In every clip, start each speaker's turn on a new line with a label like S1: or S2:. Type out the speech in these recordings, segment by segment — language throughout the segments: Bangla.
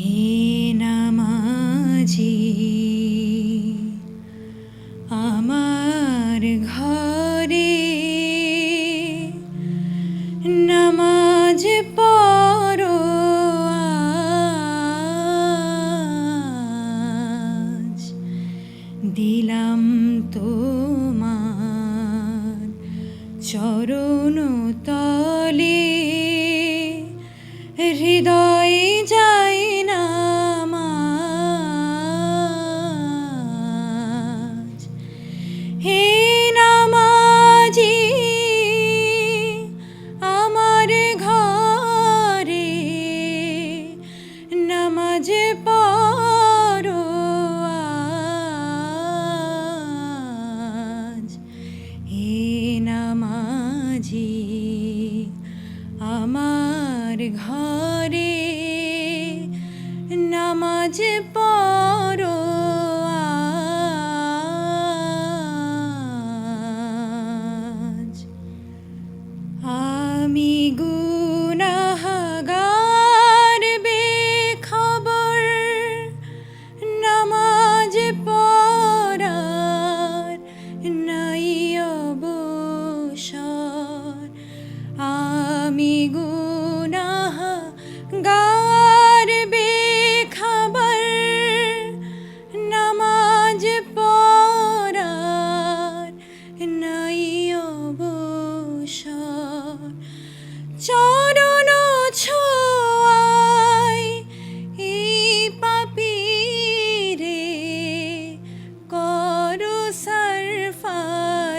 S1: হে নামাজি আমার ঘরে নামাজ পড়ো আজ দিলাম তোমার চরণ তলে হৃদয়ে যায় নামাজ। হে নামাজি আমার ঘরে নামাজ পড়ো আজ। হে নামাজি আমার ঘরে নামাজ পড়ো আজ। আমি গুনাহগার বেখবর নামাজ পড়ার নাই অবসর। আমি গুনাহগার বেখবর নামাজ পড়ার নাই অবসর। চরণ ছোঁয়ায় এই পাপীরে করো সরফরাজ।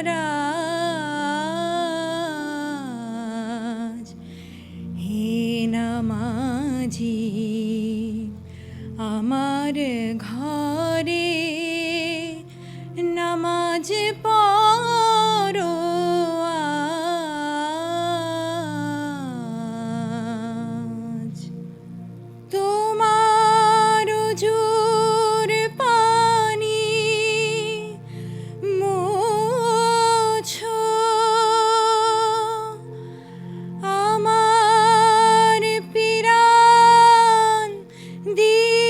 S1: হে নামাজি আমার ঘরে নামাজ পড়ো আজ। তোমার ওজুর পানি মোছো আমার পিরান দিয়ে।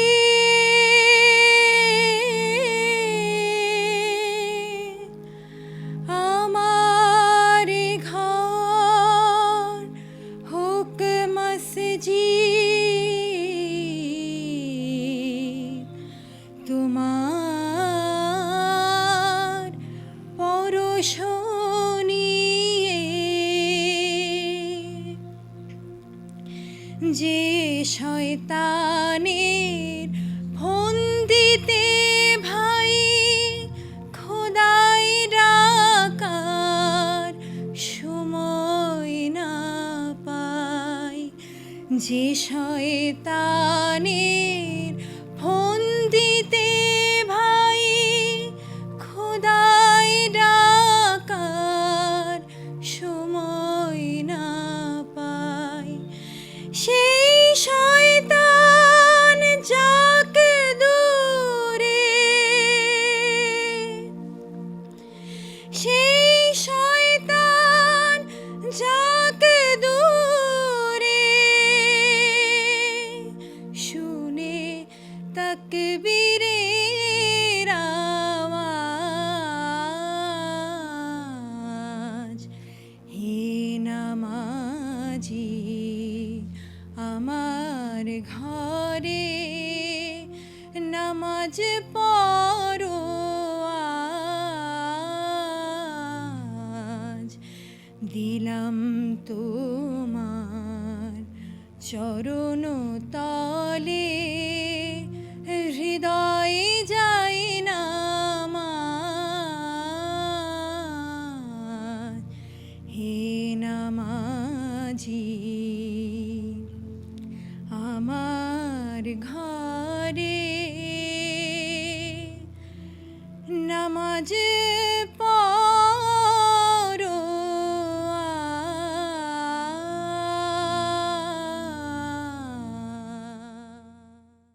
S1: আমার ঘর হোক মসজিদ, তোমার পরশ নিয়ে। যে শয়তানের ফন্দিতে ভাই খোদাই ডাকার সময় না পাই। যে শয়তানের ফন্দিতে ভাই খোদাই ডাকার সময় না পাই। সেই শয়তান যাক দূরে, সেই শয়তান যাক দূরে। শুনে তাকবীরের আওয়াজ। হে নামাজি আমার ঘরে নামাজ পড়ো আজ। দিলাম তোমার চরণ তলে হৃদয়ে যায় নামাজ। হে নামাজি আমার ঘরে নামাজ